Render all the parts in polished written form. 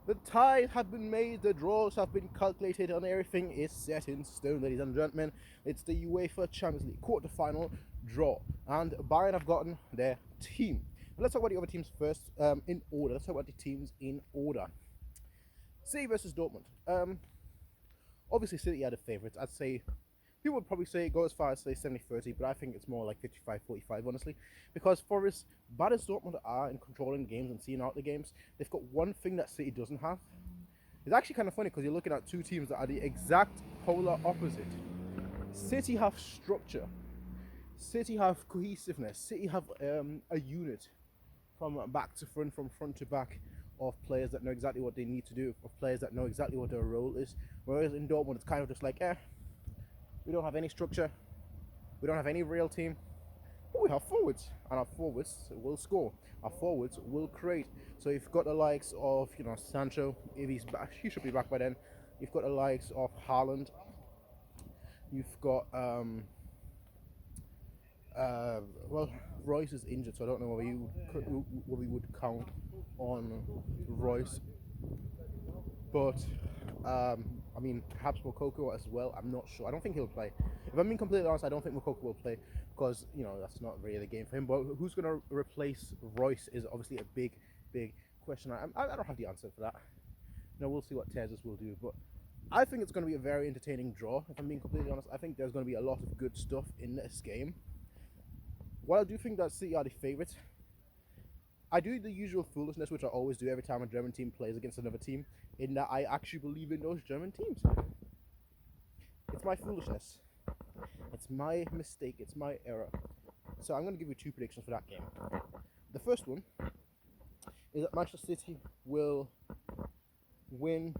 The ties have been made, the draws have been calculated, and everything is set in stone, ladies and gentlemen. It's the UEFA Champions League quarterfinal draw, and Bayern have gotten their team. Let's talk about the other teams first, in order. Let's talk about the teams in order. City versus Dortmund. Obviously, City are the favourites. I'd say people would probably go as far as say 70-30, but I think it's more like 55-45, honestly. Because for as bad as Dortmund are in controlling games and seeing out the games, they've got one thing that City doesn't have. It's actually kind of funny because you're looking at two teams that are the exact polar opposite. City have structure. City have cohesiveness. City have a unit from back to front, from front to back, of players that know exactly what they need to do, of players that know exactly what their role is. Whereas in Dortmund, it's kind of just like, we don't have any structure, we don't have any real team, but we have forwards, and our forwards will score, our forwards will create. So you've got the likes of, Sancho, if he's back, he should be back by then. You've got the likes of Haaland. You've got, well, Royce is injured, so I don't know whether we would count on Royce. But, I mean, perhaps Moukoko as well. I'm not sure. I don't think he'll play. If I'm being completely honest, I don't think Moukoko will play because, that's not really the game for him. But who's going to replace Royce is obviously a big, big question. I don't have the answer for that. We'll see what Tezos will do. But I think it's going to be a very entertaining draw, if I'm being completely honest. I think there's going to be a lot of good stuff in this game. While I do think that City are the favourites, I do the usual foolishness, which I always do every time a German team plays against another team, in that I actually believe in those German teams. It's my foolishness. It's my mistake. It's my error. So I'm going to give you two predictions for that game. The first one is that Manchester City will win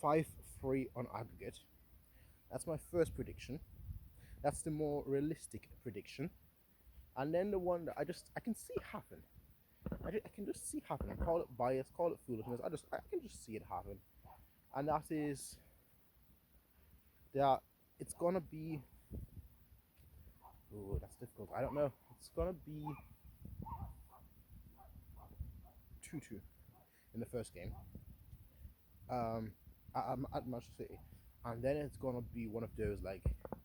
5-3 on aggregate. That's my first prediction. That's the more realistic prediction. And then the one that I can see happen. I can just see happen. Call it bias, call it foolishness. I can just see it happen. And that is that it's gonna be. Ooh, that's difficult. I don't know. It's gonna be 2-2 in the first game. At Manchester City, and then it's gonna be one of those like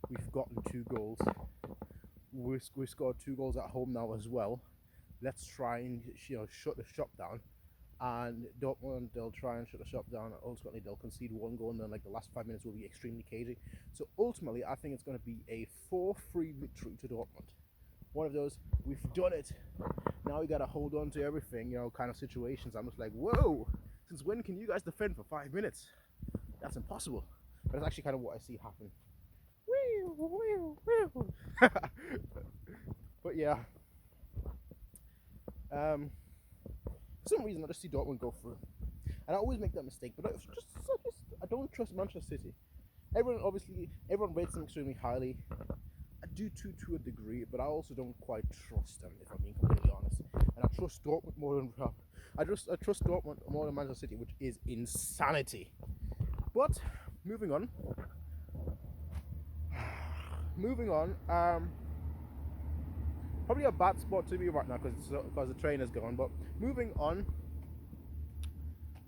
we've gotten 2 goals. We scored 2 goals at home now as well. Let's try and shut the shop down. And Dortmund, they'll try and shut the shop down. Ultimately, they'll concede 1 goal, and then like the last 5 minutes will be extremely cagey. So ultimately, I think it's going to be a 4-3 victory to Dortmund. One of those, we've done it. Now we got to hold on to everything, kind of situations. I'm just like, whoa! Since when can you guys defend for 5 minutes? That's impossible. But that's actually kind of what I see happen. But yeah, for some reason I just see Dortmund go through, and I always make that mistake. But I don't trust Manchester City. Everyone rates them extremely highly. I do to a degree, but I also don't quite trust them, if I'm being completely honest. And I trust Dortmund more than I trust Dortmund more than Manchester City, which is insanity. But moving on. Probably a bad spot to be right now because the train is gone. But moving on,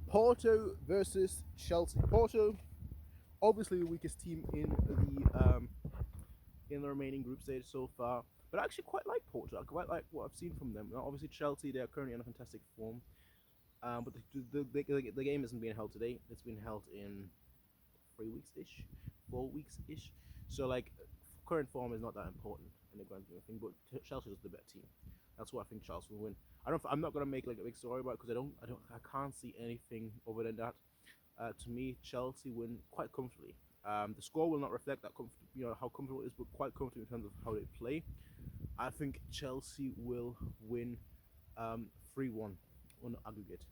Porto versus Chelsea. Porto, obviously the weakest team in the remaining group stage so far. But I actually quite like Porto. I quite like what I've seen from them. Now, obviously Chelsea, they are currently in a fantastic form. But the game isn't being held today. It's been held in 4 weeks-ish. So like current form is not that important in the grand scheme of thing, but Chelsea is the better team. That's why I think Chelsea will win. I'm not gonna make like a big story about it because I can't see anything other than that. To me, Chelsea win quite comfortably. The score will not reflect that how comfortable it is, but quite comfortable in terms of how they play. I think Chelsea will win 3-1 on aggregate.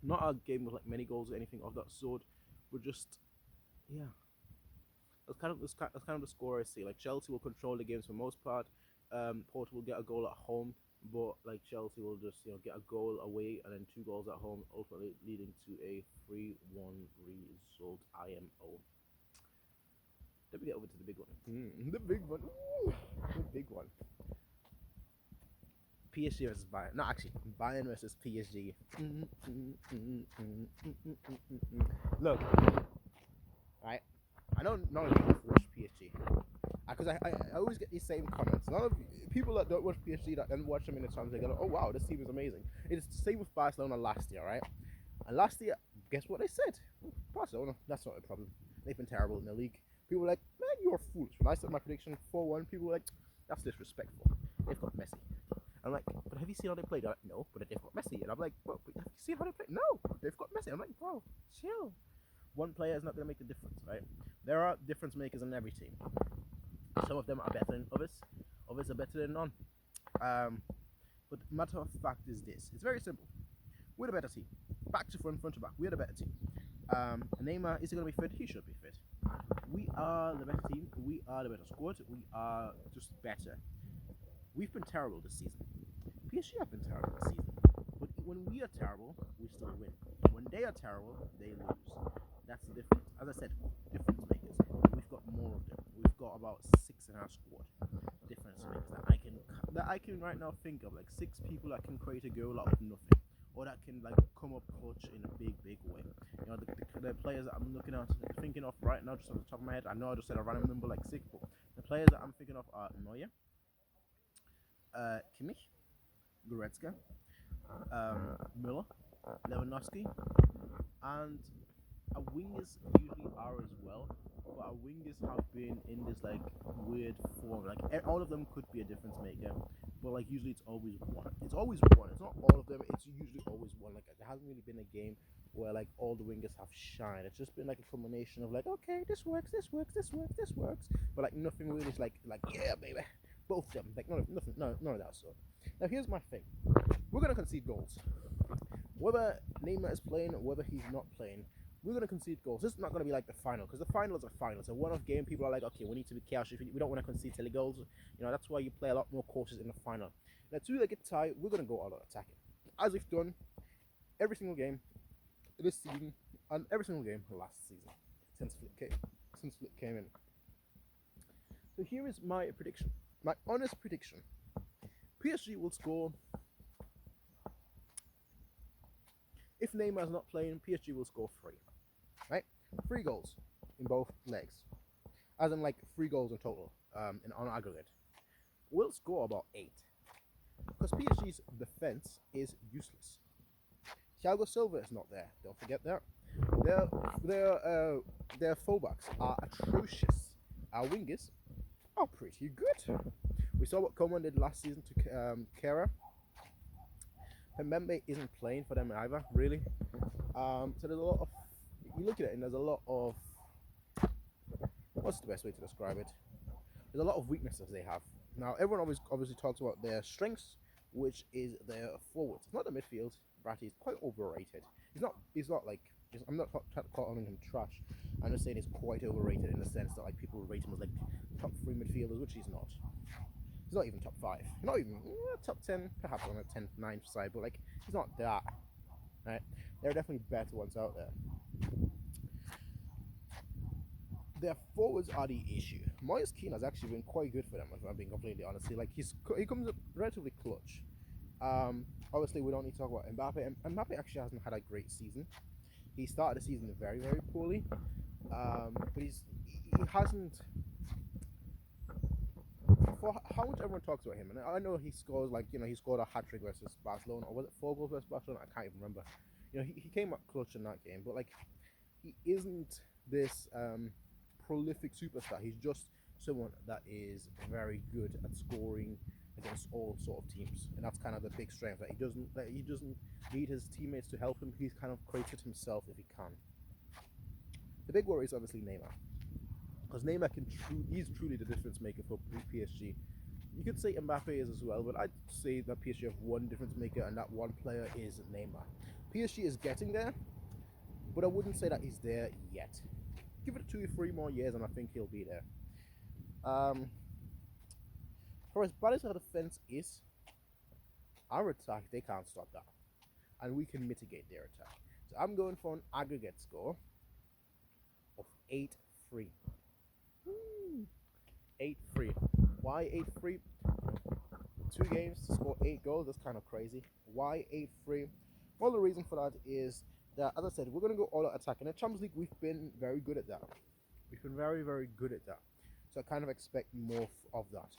Not a game with like many goals or anything of that sort, but just that's kind of the score I see. Like Chelsea will control the games for most part. Porto will get a goal at home, but like Chelsea will just get a goal away and then 2 goals at home, ultimately leading to a 3-1 result. IMO. Let me get over to the big one. The big one. Ooh, the big one. PSG versus Bayern. No, actually, Bayern versus PSG. Look, right? I know none of you watch PSG because I always get these same comments. None of people that don't watch PSG that then watch them in the Champions League go, oh wow, this team is amazing. It's the same with Barcelona last year, right? And last year, guess what they said? Barcelona, that's not a problem. They've been terrible in the league. People were like, man, you're foolish. When I said my prediction 4-1, people were like, that's disrespectful. They've got Messi. I'm like, but have you seen how they played? They're like, no, but they've got Messi. And I'm like, well, have you seen how they play? No, they've got Messi. I'm like, bro, chill. One player is not going to make the difference, right? There are difference makers in every team. Some of them are better than others. Others are better than none. But the matter of fact is this. It's very simple. We're the better team. Back to front, front to back. We're the better team. Neymar, is he going to be fit? He should be fit. We are the better team. We are the better squad. We are just better. We've been terrible this season. PSG have been terrible this season. But when we are terrible, we still win. When they are terrible, they lose. That's the difference. As I said, difference makers. We've got more of them. We've got about 6 in our squad. Difference makers that I can right now think of, like 6 people that can create a goal out of nothing, or that can like come up clutch in a big way. You know, the players that I'm thinking of right now, just on the top of my head. I know I just said a random number like 6, but the players that I'm thinking of are Neuer, Kimmich, Goretzka, Müller, Lewandowski, and our wingers usually are as well. But our wingers have been in this like weird form. Like all of them could be a difference maker, but like usually it's always one. It's always one. It's not all of them. It's usually always one. Like there hasn't really been a game where like all the wingers have shined. It's just been like a combination of like, okay, this works, this works, this works, this works, but like nothing really is like yeah, baby, both of them. Like none of that sort. Now here's my thing. We're gonna concede goals, whether Neymar is playing or whether he's not playing. We're going to concede goals. This is not going to be like the final, because the final is a final. It's a one-off game. People are like, okay, we need to be careful. We don't want to concede silly goals. You know, that's why you play a lot more cautious in the final. Now, to get tight, we're going to go all out attacking, as we've done every single game this season and every single game last season since Flick came in. So here is my prediction, my honest prediction. PSG will score. If Neymar is not playing, PSG will score 3. Right? 3 goals in both legs. As in like 3 goals in total, on aggregate. We'll score about 8. Because PSG's defense is useless. Thiago Silva is not there. Don't forget that. Their fullbacks are atrocious. Our wingers are pretty good. We saw what Coman did last season to Kera. Mbembe isn't playing for them either, really. So there's a lot of, you look at it and there's a lot of, what's the best way to describe it? There's a lot of weaknesses they have. Now, everyone obviously talks about their strengths, which is their forwards. It's not the midfield. Ratty is quite overrated. He's not like, I'm not calling him trash. I'm just saying he's quite overrated in the sense that like people rate him as like top 3 midfielders, which he's not. He's not even top 5. Not even top 10, perhaps on a 10th, 9th side, but like he's not that. Right? There are definitely better ones out there. Their forwards are the issue. Moise Kean has actually been quite good for them, if I'm being completely honest. Like he comes up relatively clutch. Obviously, we don't need to talk about Mbappe. Mbappe actually hasn't had a great season. He started the season very, very poorly, but he hasn't. For how much everyone talks about him, and I know he scores like he scored a hat-trick versus Barcelona, or was it 4 goals versus Barcelona? I can't even remember. He came up clutch in that game, but like he isn't this prolific superstar. He's just someone that is very good at scoring against all sort of teams, and that's kind of the big strength, that he doesn't need his teammates to help him. He's kind of created himself if he can. The big worry is obviously Neymar. Because Neymar he's truly the difference maker for PSG. You could say Mbappe is as well, but I'd say that PSG have one difference maker, and that one player is Neymar. PSG is getting there, but I wouldn't say that he's there yet. Give it 2 or 3 more years, and I think he'll be there. For as bad as our defense is, our attack, they can't stop that, and we can mitigate their attack. So I'm going for an aggregate score of 8-3. 8-3. Why 8-3? 2 games to score 8 goals. That's kind of crazy. Why 8-3? Well, the reason for that is that, as I said, we're going to go all out attack. In the Champions League, we've been very good at that. We've been very, very good at that. So I kind of expect more of that.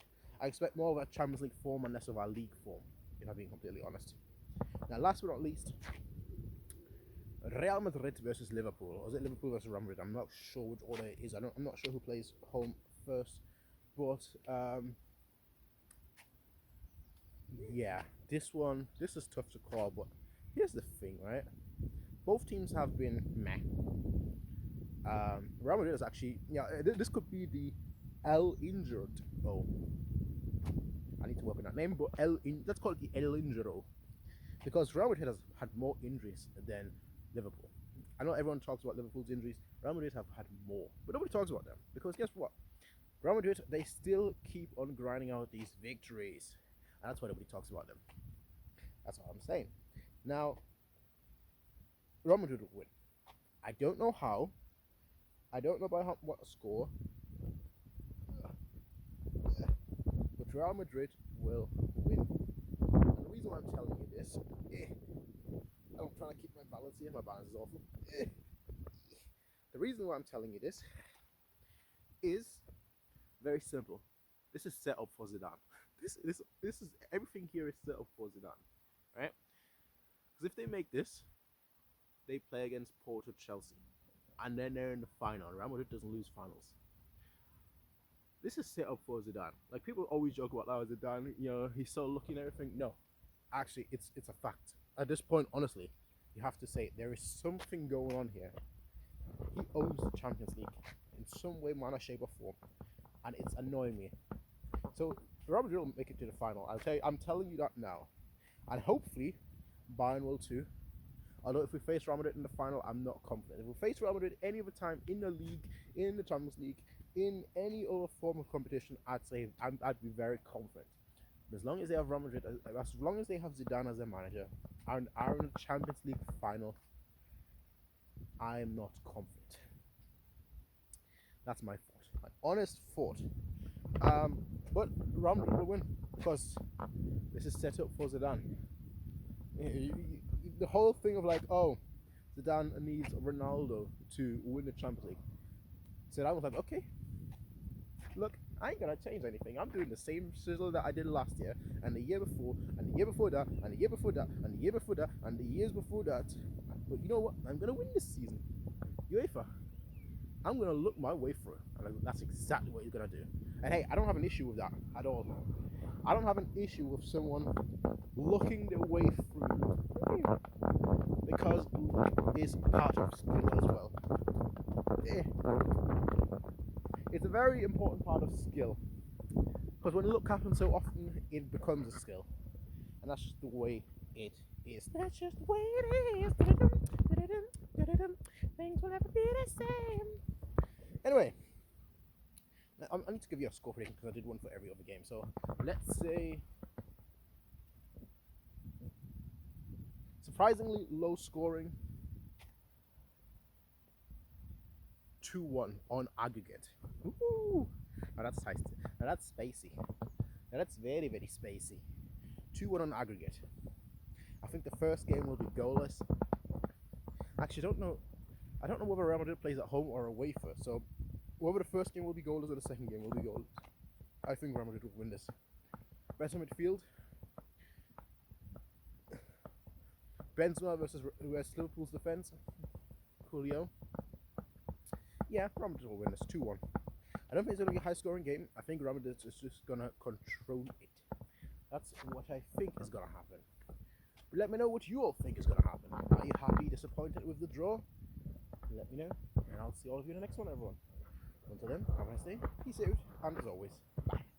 I expect more of our Champions League form and less of our league form, if I'm being completely honest. Now, last but not least, Real Madrid versus Liverpool. Or is it Liverpool versus Real Madrid? I'm not sure which order it is. I'm not sure who plays home first. But, yeah, this is tough to call. But here's the thing, right? Both teams have been meh. Real Madrid is actually, this could be the El Injured. Oh, I need to work on that name, but let's call it the El Injuro, because Real Madrid has had more injuries than Liverpool. I know everyone talks about Liverpool's injuries. Real Madrid have had more, but nobody talks about them, because guess what? Real Madrid, they still keep on grinding out these victories, and that's why nobody talks about them. That's what I'm saying. Now, Real Madrid will win. I don't know how. I don't know by what score. But Real Madrid will win. And the reason why I'm telling you this, I'm trying to keep my balance here. My balance is awful. The reason why I'm telling you this is very simple. This is set up for Zidane. This is everything here is set up for Zidane, right? Because if they make this, they play against Porto, Chelsea, and then they're in the final. Real Madrid doesn't lose finals. This is set up for Zidane. Like, people always joke about that Zidane, he's so lucky and everything. No, actually, it's a fact. At this point, honestly, you have to say there is something going on here. He owns the Champions League in some way, manner, shape, or form, and it's annoying me. So Real Madrid will make it to the final. I'm telling you that now, and hopefully Bayern will too. Although if we face Real Madrid in the final, I'm not confident. If we face Real Madrid any other time in the league, in the Champions League, in any other form of competition, I'd say I'd be very confident. But as long as they have Real Madrid, as long as they have Zidane as their manager, and are in the Champions League final, I am not confident. That's my thought, my honest thought. But Real Madrid will win because this is set up for Zidane. The whole thing of like, oh, Zidane needs Ronaldo to win the Champions League. Zidane was like, okay, look, I ain't gonna change anything. I'm doing the same sizzle that I did last year, and the year before, and the year before that, and the year before that, and the year before that, and the years before that. But you know what? I'm gonna win this season. UEFA. I'm gonna look my way through, and that's exactly what he's gonna do. And hey, I don't have an issue with that at all. I don't have an issue with someone looking their way through, because luck is part of skill as well. It's a very important part of skill, because when luck happens so often, it becomes a skill, and that's just the way it is. That's just the way it is. Things will never be the same. Anyway, I need to give you a score prediction because I did one for every other game. So let's say surprisingly low scoring, 2-1 on aggregate. Ooh, now that's spicy. Now that's spicy. Now that's very, very spicy. 2-1 on aggregate. I think the first game will be goalless. Actually, I don't know whether Real Madrid plays at home or away first. So whether the first game will be goalless or the second game will be goalless, I think Real Madrid will win this. Best midfield, Benzema versus Liverpool's defense. Julio. Yeah, Real Madrid will win this 2-1. I don't think it's going to be a high scoring game. I think Real Madrid is just going to control it. That's what I think is going to happen. But let me know what you all think is going to happen. Are you happy, disappointed with the draw? Let me know, and I'll see all of you in the next one, everyone. Until then, have a nice day, peace out, and as always, bye.